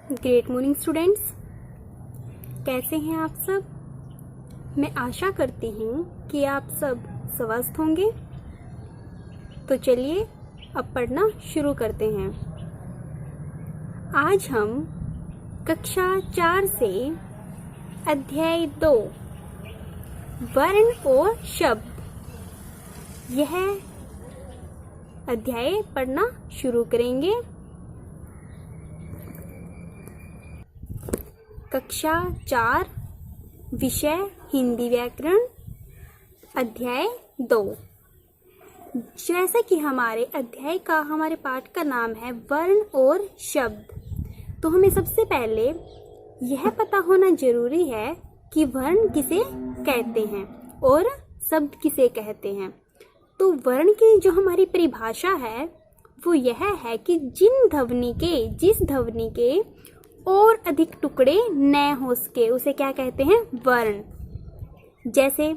Great morning students, कैसे हैं आप सब। मैं आशा करती हूँ कि आप सब स्वस्थ होंगे। तो चलिए अब पढ़ना शुरू करते हैं। आज हम कक्षा 4 से अध्याय 2 वर्ण और शब्द यह अध्याय पढ़ना शुरू करेंगे। कक्षा 4 विषय हिंदी व्याकरण अध्याय 2। जैसे कि हमारे पाठ का नाम है वर्ण और शब्द, तो हमें सबसे पहले यह पता होना जरूरी है कि वर्ण किसे कहते हैं और शब्द किसे कहते हैं। तो वर्ण की जो हमारी परिभाषा है वो यह है कि जिस ध्वनि के और अधिक टुकड़े न हो सके उसे क्या कहते हैं, वर्ण। जैसे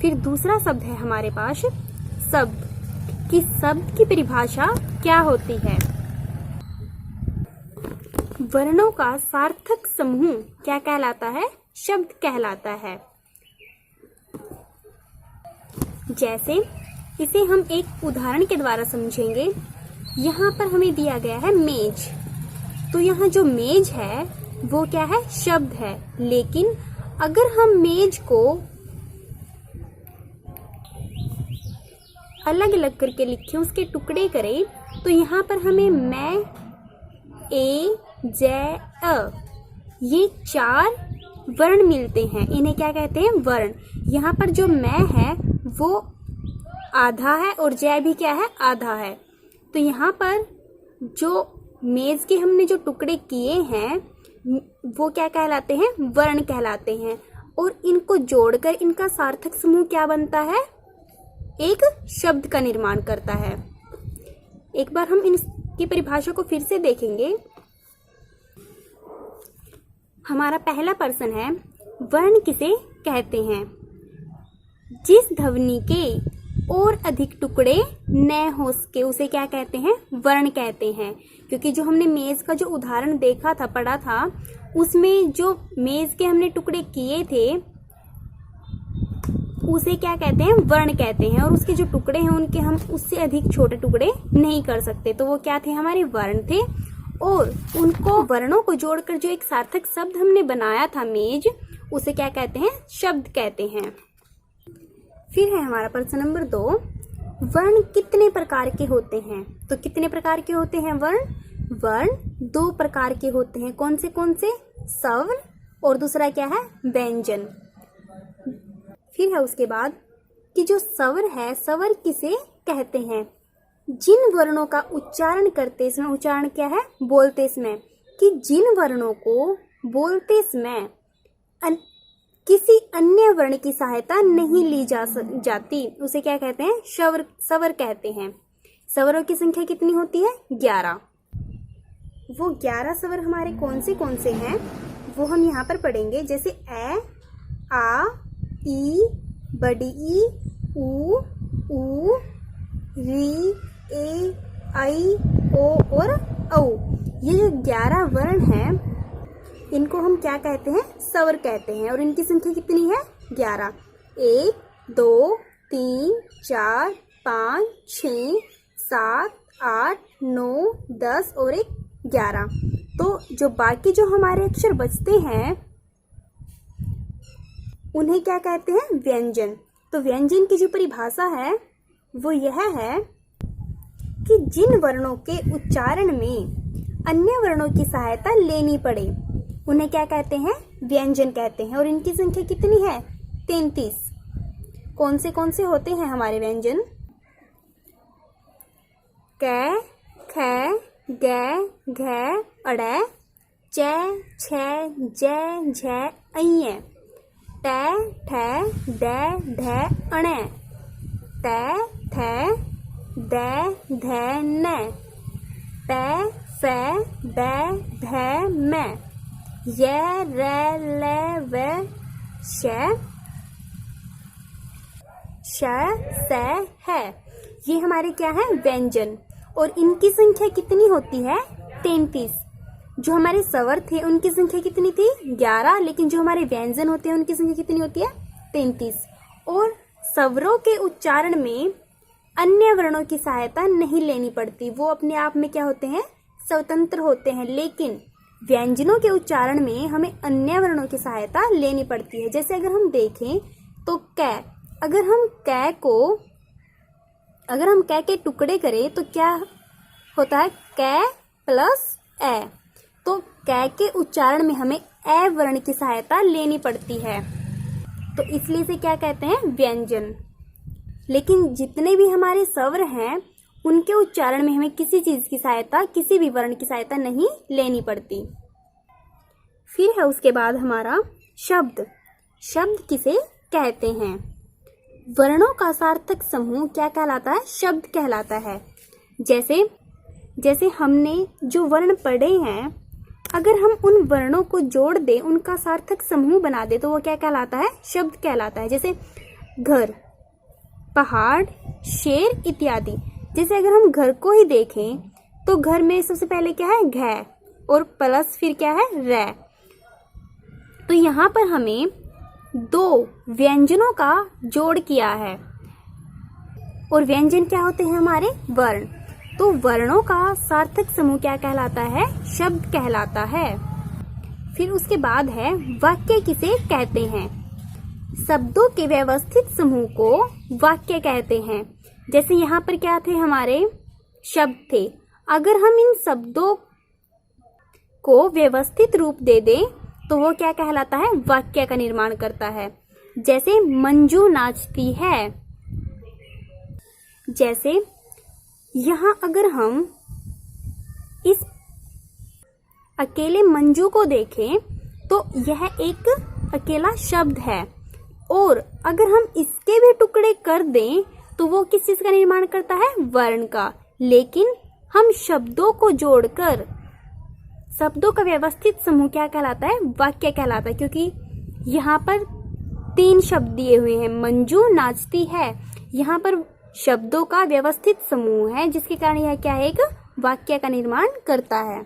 फिर दूसरा शब्द है हमारे पास शब्द। कि शब्द की परिभाषा क्या होती है। वर्णों का सार्थक समूह क्या कहलाता है, शब्द कहलाता है। जैसे इसे हम एक उदाहरण के द्वारा समझेंगे। यहाँ पर हमें दिया गया है मेज, तो यहाँ जो मेज है वो क्या है, शब्द है। लेकिन अगर हम मेज को अलग अलग करके लिखें, उसके टुकड़े करें, तो यहाँ पर हमें मैं, ए, जै, अ ये 4 वर्ण मिलते हैं। इन्हें क्या कहते हैं, वर्ण। यहाँ पर जो मैं है वो आधा है और जय भी क्या है, आधा है। तो यहाँ पर जो मेज के हमने जो टुकड़े किए हैं वो क्या कहलाते हैं, वर्ण कहलाते हैं। और इनको जोड़कर इनका सार्थक समूह क्या बनता है, एक शब्द का निर्माण करता है। एक बार हम इनकी परिभाषा को फिर से देखेंगे। हमारा पहला प्रश्न है, वर्ण किसे कहते हैं। जिस ध्वनि के और अधिक टुकड़े न हो सके उसे क्या कहते हैं, वर्ण कहते हैं। क्योंकि जो हमने मेज का जो उदाहरण देखा था, पढ़ा था, उसमें जो मेज के हमने टुकड़े किए थे उसे क्या कहते हैं, वर्ण कहते हैं। और उसके जो टुकड़े हैं उनके हम उससे अधिक छोटे टुकड़े नहीं कर सकते, तो वो क्या थे, हमारे वर्ण थे। और उनको वर्णों को जोड़कर जो एक सार्थक शब्द हमने बनाया था मेज, उसे क्या कहते हैं, शब्द कहते हैं। फिर है हमारा प्रश्न नंबर 2, वर्ण कितने प्रकार के होते हैं। तो कितने प्रकार के होते हैं वर्ण। वर्ण 2 प्रकार के होते हैं। कौन से, स्वर्ण और दूसरा क्या है, व्यंजन। फिर है उसके बाद कि जो स्वर है, स्वर किसे कहते हैं, जिन वर्णों का उच्चारण करते समय, उच्चारण क्या है, बोलते समय, कि जिन वर्णों को बोलते समय किसी अन्य वर्ण की सहायता नहीं ली जाती उसे क्या कहते हैं, स्वर कहते हैं। स्वरों की संख्या कितनी होती है, 11। वो 11 स्वर हमारे कौन से हैं वो हम यहाँ पर पढ़ेंगे। जैसे ए, आ, ई, बड़ी ई, ऊ, री, ए, आई, ओ और औ। ये जो 11 वर्ण हैं इनको हम क्या कहते हैं, स्वर कहते हैं। और इनकी संख्या कितनी है, 11। 1, 2, 3, 4, 5, 6, 7, 8, 9, 10 और 11। तो जो बाकी जो हमारे अक्षर बचते हैं उन्हें क्या कहते हैं, व्यंजन। तो व्यंजन की जो परिभाषा है वो यह है कि जिन वर्णों के उच्चारण में अन्य वर्णों की सहायता लेनी पड़े उन्हें क्या कहते हैं, व्यंजन कहते हैं। और इनकी संख्या कितनी है, 33। कौन से होते हैं हमारे व्यंजन, क, ख, ग, घ, अड़े, च, छ, ज, झ, अइय, ट, ठ, ड, ढ, अणे, त, थ, द, ध, न, प, फ, ब, भ, म, य, र, ल, व, श, स, है। ये हमारे क्या है, व्यंजन। और इनकी संख्या कितनी होती है, 33। जो हमारे स्वर थे उनकी संख्या कितनी थी? 11, लेकिन जो हमारे व्यंजन होते हैं उनकी संख्या कितनी होती है? 33। और स्वरों के उच्चारण में अन्य वर्णों की सहायता नहीं लेनी पड़ती, वो अपने आप में क्या होते हैं? स्वतंत्र होते हैं। लेकिन व्यंजनों के उच्चारण में हमें अन्य वर्णों की सहायता लेनी पड़ती है। जैसे अगर हम देखें तो कै, अगर हम कै के टुकड़े करें तो क्या होता है? कै प्लस ए। तो कै के उच्चारण में हमें ए वर्ण की सहायता लेनी पड़ती है, तो इसलिए इसे क्या कहते हैं? व्यंजन। लेकिन जितने भी हमारे स्वर हैं उनके उच्चारण में हमें किसी चीज की सहायता, किसी भी वर्ण की सहायता नहीं लेनी पड़ती। फिर है उसके बाद हमारा शब्द। शब्द किसे कहते हैं? वर्णों का सार्थक समूह क्या कहलाता है? शब्द कहलाता है। जैसे हमने जो वर्ण पढ़े हैं, अगर हम उन वर्णों को जोड़ दें, उनका सार्थक समूह बना दे, तो वो क्या कहलाता है? शब्द कहलाता है। जैसे घर, पहाड़, शेर इत्यादि। जैसे अगर हम घर को ही देखें तो घर में सबसे पहले क्या है? घ, और प्लस फिर क्या है? रै। तो यहाँ पर हमें 2 व्यंजनों का जोड़ किया है, और व्यंजन क्या होते हैं? हमारे वर्ण। तो वर्णों का सार्थक समूह क्या कहलाता है? शब्द कहलाता है। फिर उसके बाद है वाक्य किसे कहते हैं? शब्दों के व्यवस्थित समूह को वाक्य कहते हैं। जैसे यहाँ पर क्या थे? हमारे शब्द थे। अगर हम इन शब्दों को व्यवस्थित रूप दे दें तो वो क्या कहलाता है? वाक्य का निर्माण करता है। जैसे मंजू नाचती है। जैसे यहाँ अगर हम इस अकेले मंजू को देखें तो यह एक अकेला शब्द है, और अगर हम इसके भी टुकड़े कर दें तो वो किस चीज का निर्माण करता है? वर्ण का। लेकिन हम शब्दों को जोड़कर शब्दों का व्यवस्थित समूह क्या कहलाता है? वाक्य कहलाता है, क्योंकि यहाँ पर 3 शब्द दिए हुए हैं, मंजू नाचती है। यहाँ पर शब्दों का व्यवस्थित समूह है, जिसके कारण यह क्या है? एक वाक्य का निर्माण करता है।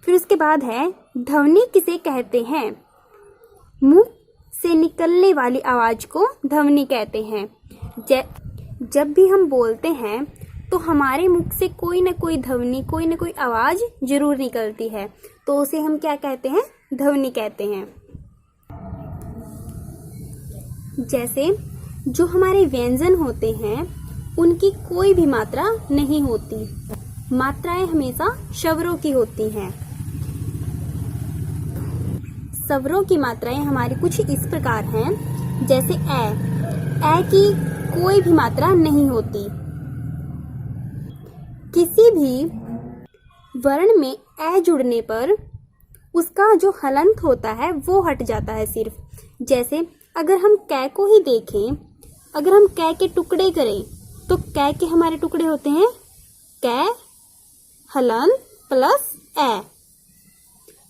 फिर उसके बाद है ध्वनि किसे कहते हैं? मुंह से निकलने वाली आवाज को ध्वनि कहते हैं। जब भी हम बोलते हैं तो हमारे मुख से कोई ना कोई ध्वनि, कोई ना कोई आवाज जरूर निकलती है, तो उसे हम क्या कहते हैं? ध्वनि कहते हैं। जैसे जो हमारे व्यंजन होते हैं उनकी कोई भी मात्रा नहीं होती, मात्राएं हमेशा स्वरों की होती हैं। स्वरों की मात्राएं हमारी कुछ इस प्रकार हैं। जैसे ए की कोई भी मात्रा नहीं होती। किसी भी वर्ण में ए जुड़ने पर उसका जो हलंत होता है वो हट जाता है सिर्फ। जैसे अगर हम कै को ही देखें, अगर हम कै के टुकड़े करें तो कै के हमारे टुकड़े होते हैं कै हलंत प्लस ए।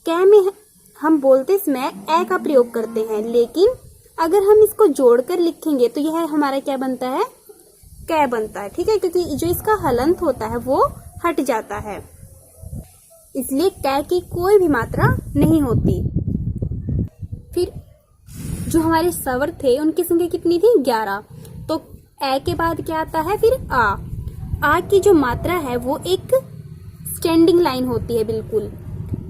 कै में हम बोलते समय ए का प्रयोग करते हैं, लेकिन अगर हम इसको जोड़कर लिखेंगे तो यह हमारा क्या बनता है? कै बनता है। ठीक है, क्योंकि जो इसका हलंत होता है वो हट जाता है, इसलिए कै की कोई भी मात्रा नहीं होती। फिर जो हमारे स्वर थे उनकी संख्या कितनी थी? 11। तो ए के बाद क्या आता है? फिर आ की जो मात्रा है वो एक स्टैंडिंग लाइन होती है बिल्कुल,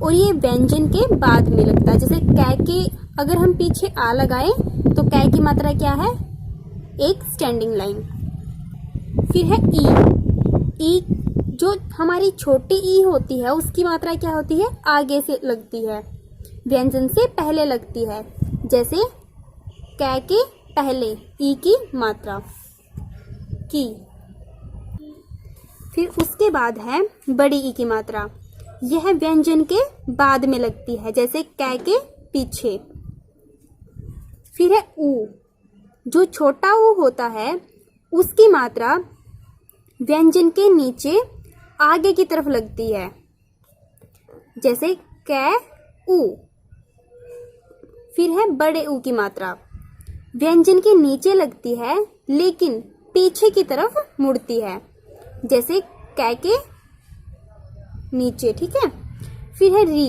और ये व्यंजन के बाद में लगता है। जैसे कै के अगर हम पीछे आ लगाएं तो कै की मात्रा क्या है? एक स्टैंडिंग लाइन। फिर है ई जो हमारी छोटी ई होती है उसकी मात्रा क्या होती है? आगे से लगती है, व्यंजन से पहले लगती है। जैसे कै के पहले ई की मात्रा की। फिर उसके बाद है बड़ी ई की मात्रा, यह व्यंजन के बाद में लगती है, जैसे कै के पीछे। फिर है ऊ, जो छोटा ऊ होता है उसकी मात्रा व्यंजन के नीचे आगे की तरफ लगती है, जैसे कै ऊ। फिर है बड़े ऊ की मात्रा, व्यंजन के नीचे लगती है लेकिन पीछे की तरफ मुड़ती है, जैसे कै के नीचे, ठीक है। फिर है री,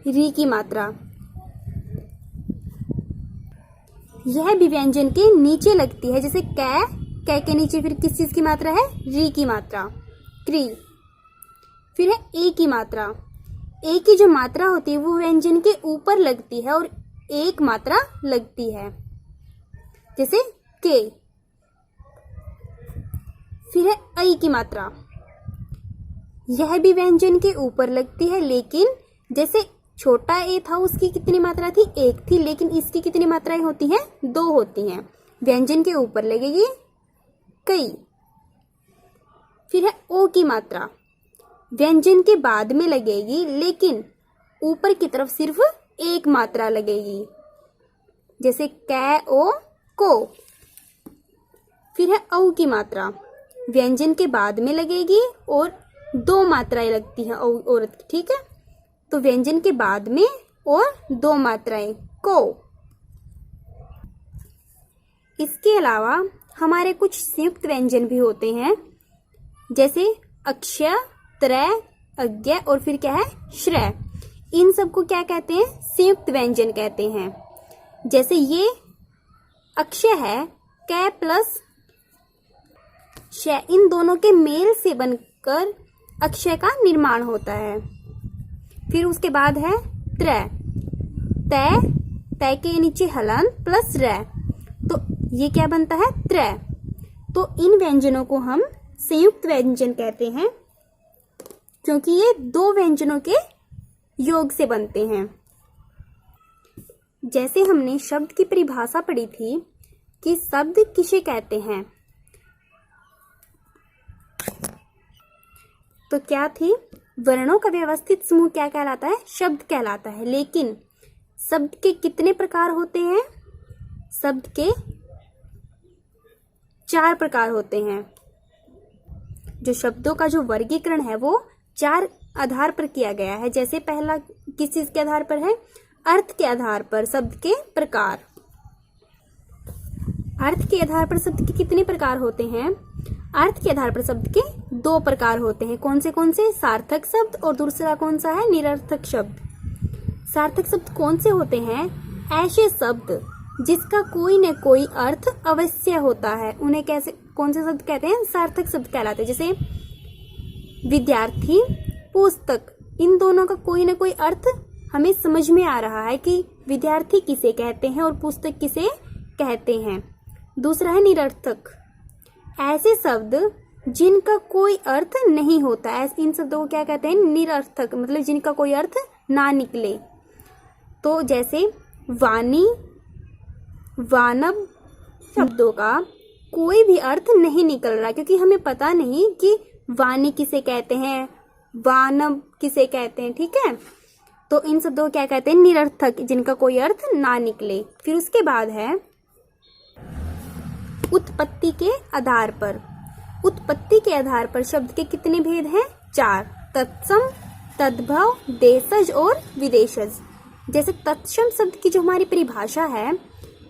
री की मात्रा, यह भी व्यंजन के नीचे लगती है, जैसे कै के नीचे फिर किस चीज की मात्रा है, री की मात्रा, क्री। फिर है ए की मात्रा, ए की जो मात्रा होती है वो व्यंजन के ऊपर लगती है और एक मात्रा लगती है, जैसे के। फिर है ऐ की मात्रा, यह भी व्यंजन के ऊपर लगती है, लेकिन जैसे छोटा ए था उसकी कितनी मात्रा थी, एक थी, लेकिन इसकी कितनी मात्राएं होती हैं, दो होती हैं। व्यंजन के ऊपर लगेगी कई। फिर है ओ की मात्रा, व्यंजन के बाद में लगेगी, लेकिन ऊपर की तरफ सिर्फ एक मात्रा लगेगी, जैसे कै ओ को। फिर है औ की मात्रा, व्यंजन के बाद में लगेगी और दो मात्राएं लगती हैं औरत की, ठीक है। तो व्यंजन के बाद में और दो मात्राएं, को। इसके अलावा हमारे कुछ संयुक्त व्यंजन भी होते हैं, जैसे अक्षय, त्रय, अज्ञ और फिर क्या है, श्रेय। इन सबको क्या कहते हैं, संयुक्त व्यंजन कहते हैं। जैसे ये अक्षय है, कै प्लस शय, इन दोनों के मेल से बनकर अक्षय का निर्माण होता है। फिर उसके बाद है त्रय, तय, तय के नीचे हलन प्लस रय, तो ये क्या बनता है, त्रय। तो इन व्यंजनों को हम संयुक्त व्यंजन कहते हैं, क्योंकि ये दो व्यंजनों के योग से बनते हैं। जैसे हमने शब्द की परिभाषा पढ़ी थी कि शब्द किसे कहते हैं, तो क्या थी, वर्णों का व्यवस्थित समूह क्या कहलाता है, शब्द कहलाता है। लेकिन शब्द के कितने प्रकार होते हैं, शब्द के 4 प्रकार होते हैं। जो शब्दों का जो वर्गीकरण है वो 4 आधार पर किया गया है। जैसे पहला किस चीज के आधार पर है, अर्थ के आधार पर शब्द के प्रकार। अर्थ के आधार पर शब्द के कितने प्रकार होते हैं, अर्थ के आधार पर शब्द के 2 प्रकार होते हैं। कौन से, सार्थक शब्द और दूसरा कौन सा है, निरर्थक शब्द। सार्थक शब्द कौन से होते हैं, ऐसे शब्द जिसका कोई न कोई अर्थ अवश्य होता है, उन्हें कैसे, कौन से शब्द कहते हैं, सार्थक शब्द कहलाते हैं। जैसे विद्यार्थी, पुस्तक, इन दोनों का कोई न कोई अर्थ हमें समझ में आ रहा है कि विद्यार्थी किसे कहते हैं और पुस्तक किसे कहते हैं। दूसरा है निरर्थक, ऐसे शब्द जिनका कोई अर्थ नहीं होता है, इन शब्दों को क्या कहते हैं, निरर्थक, मतलब जिनका कोई अर्थ ना निकले। तो जैसे वाणी, वानब शब्दों का कोई भी अर्थ नहीं निकल रहा, क्योंकि हमें पता नहीं कि वाणी किसे कहते हैं, वानब किसे कहते हैं, ठीक है। तो इन शब्दों को क्या कहते हैं, निरर्थक, जिनका कोई अर्थ ना निकले। फिर उसके बाद है उत्पत्ति के आधार पर। उत्पत्ति के आधार पर शब्द के कितने भेद हैं, 4, तत्सम, तद्भव, देशज और विदेशज। जैसे तत्सम शब्द की जो हमारी परिभाषा है,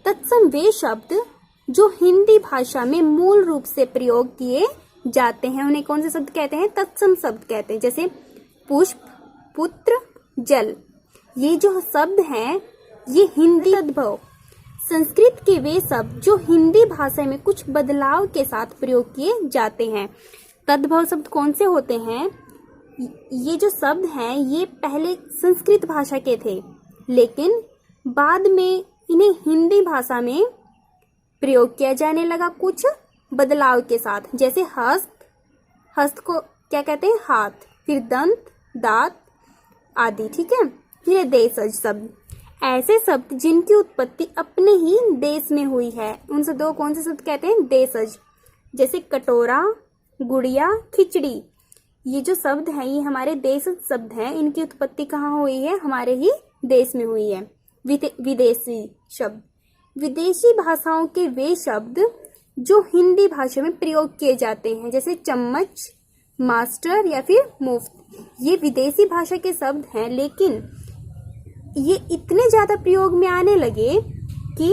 तत्सम वे शब्द जो हिंदी भाषा में मूल रूप से प्रयोग किए जाते हैं, उन्हें कौन से शब्द कहते हैं, तत्सम शब्द कहते हैं। जैसे पुष्प, पुत्र, जल, ये जो शब्द हैं ये हिंदी। तद्भव, संस्कृत के वे शब्द जो हिंदी भाषा में कुछ बदलाव के साथ प्रयोग किए जाते हैं। तद्भव शब्द कौन से होते हैं, ये जो शब्द हैं ये पहले संस्कृत भाषा के थे, लेकिन बाद में इन्हें हिंदी भाषा में प्रयोग किया जाने लगा कुछ बदलाव के साथ। जैसे हस्त, हस्त को क्या कहते हैं, हाथ। फिर दंत, दांत आदि, ठीक है। फिर देशज शब्द, ऐसे शब्द जिनकी उत्पत्ति अपने ही देश में हुई है, उन शब्दों को कौन से शब्द कहते हैं, देशज। जैसे कटोरा, गुड़िया, खिचड़ी, ये जो शब्द हैं ये हमारे देशज शब्द हैं, इनकी उत्पत्ति कहाँ हुई है, हमारे ही देश में हुई है। विदेशी शब्द, विदेशी भाषाओं के वे शब्द जो हिंदी भाषा में प्रयोग किए जाते हैं, जैसे चम्मच, मास्टर या फिर मुफ्त, ये विदेशी भाषा के शब्द हैं, लेकिन ये इतने ज्यादा प्रयोग में आने लगे कि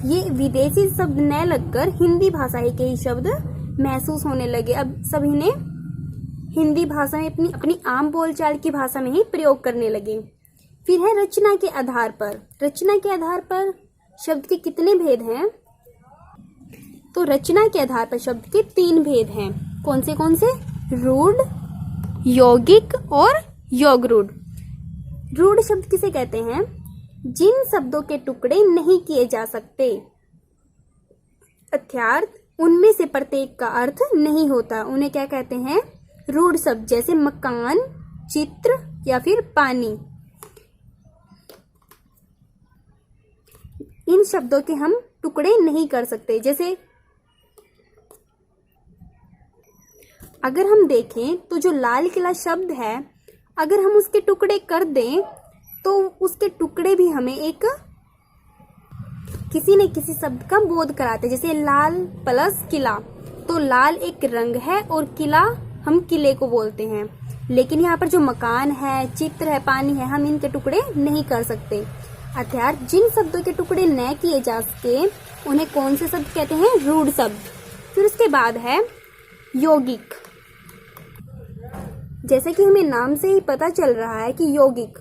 ये विदेशी शब्द न लगकर हिंदी भाषा के ही शब्द महसूस होने लगे। अब सभी ने हिंदी भाषा में अपनी आम बोलचाल की भाषा में ही प्रयोग करने लगे। फिर है रचना के आधार पर। रचना के आधार पर शब्द के कितने भेद हैं? तो रचना के आधार पर शब्द के 3 भेद हैं। कौन से? रूढ़, यौगिक और योगरूढ़। रूढ़ शब्द किसे कहते हैं? जिन शब्दों के टुकड़े नहीं किए जा सकते, अर्थात उनमें से प्रत्येक का अर्थ नहीं होता, उन्हें क्या कहते हैं? रूढ़ शब्द। जैसे मकान, चित्र या फिर पानी। इन शब्दों के हम टुकड़े नहीं कर सकते। जैसे अगर हम देखें तो जो लाल किला शब्द है, अगर हम उसके टुकड़े कर दें तो उसके टुकड़े भी हमें एक किसी न किसी शब्द का बोध कराते। जैसे लाल प्लस किला, तो लाल एक रंग है और किला हम किले को बोलते हैं। लेकिन यहाँ पर जो मकान है, चित्र है, पानी है, हम इनके टुकड़े नहीं कर सकते। अर्थात जिन शब्दों के टुकड़े न किए जा सके उन्हें कौन से शब्द कहते हैं? रूढ़ शब्द। फिर उसके बाद है यौगिक। जैसे कि हमें नाम से ही पता चल रहा है कि यौगिक,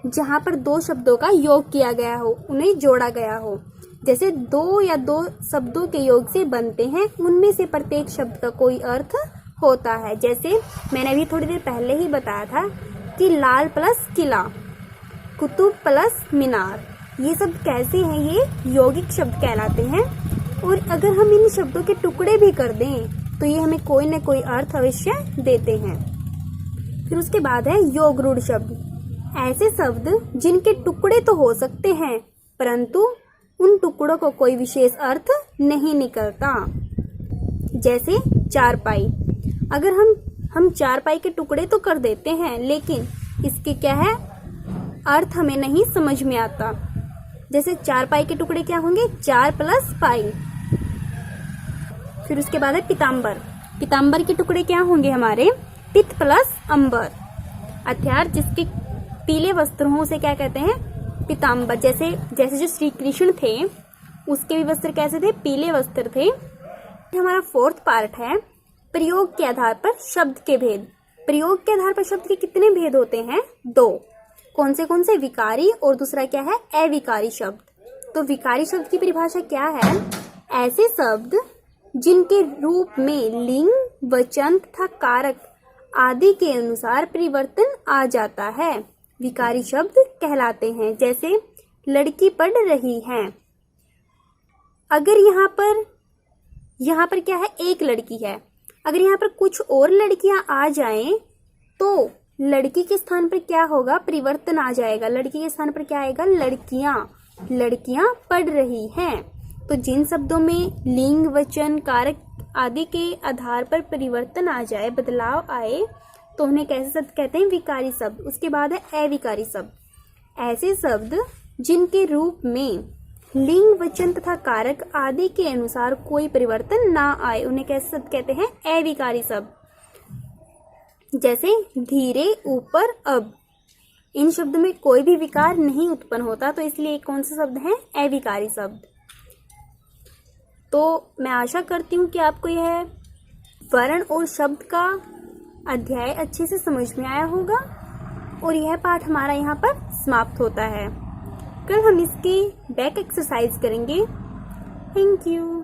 जहाँ पर 2 शब्दों का योग किया गया हो, उन्हें जोड़ा गया हो। जैसे 2 या 2 शब्दों के योग से बनते हैं, उनमें से प्रत्येक शब्द का कोई अर्थ होता है। जैसे मैंने अभी थोड़ी देर पहले ही बताया था कि लाल प्लस किला, कुतुब प्लस मीनार, ये शब्द कैसे हैं? ये यौगिक शब्द कहलाते हैं। और अगर हम इन शब्दों के टुकड़े भी कर दें तो ये हमें कोई न कोई अर्थ अवश्य देते हैं। फिर उसके बाद है योगरूढ़ शब्द। ऐसे शब्द जिनके टुकड़े तो हो सकते हैं परंतु उन टुकड़ों को कोई विशेष अर्थ नहीं निकलता। जैसे चारपाई। अगर हम चारपाई के टुकड़े तो कर देते हैं लेकिन इसके क्या है, अर्थ हमें नहीं समझ में आता। जैसे चारपाई के टुकड़े क्या होंगे? 4 प्लस पाई। फिर उसके बाद है पीताम्बर। पीताम्बर के टुकड़े क्या होंगे हमारे? पित्त प्लस अंबर। अर्थात जिसके पीले वस्त्र हों उसे क्या कहते हैं? पीताम्बर। जैसे जो श्री कृष्ण थे उसके भी वस्त्र कैसे थे? पीले वस्त्र थे। हमारा 4th पार्ट है प्रयोग के आधार पर शब्द के भेद। प्रयोग के आधार पर शब्द के कितने भेद होते हैं? 2। कौन से? विकारी और दूसरा क्या है? अविकारी शब्द। तो विकारी शब्द की परिभाषा क्या है? ऐसे शब्द जिनके रूप में लिंग, वचन तथा कारक आदि के अनुसार परिवर्तन आ जाता है, विकारी शब्द कहलाते हैं। जैसे लड़की पढ़ रही है। अगर यहाँ पर क्या है? एक लड़की है। अगर यहाँ पर कुछ और लड़कियां आ जाएं तो लड़की के स्थान पर क्या होगा? परिवर्तन आ जाएगा। लड़की के स्थान पर क्या आएगा? लड़कियां पढ़ रही हैं। तो जिन शब्दों में लिंग, वचन, कारक आदि के आधार पर परिवर्तन आ जाए, बदलाव आए, तो उन्हें कैसे शब्द कहते हैं? विकारी शब्द। उसके बाद है अविकारी शब्द। ऐसे शब्द जिनके रूप में लिंग, वचन तथा कारक आदि के अनुसार कोई परिवर्तन ना आए, उन्हें कैसे शब्द कहते हैं? अविकारी शब्द। जैसे धीरे, ऊपर, अब। इन शब्द में कोई भी विकार नहीं उत्पन्न होता, तो इसलिए कौन से शब्द हैं? अविकारी शब्द। तो मैं आशा करती हूँ कि आपको यह वर्ण और शब्द का अध्याय अच्छे से समझ में आया होगा और यह पाठ हमारा यहाँ पर समाप्त होता है। कल हम इसकी बैक एक्सरसाइज करेंगे। Thank you.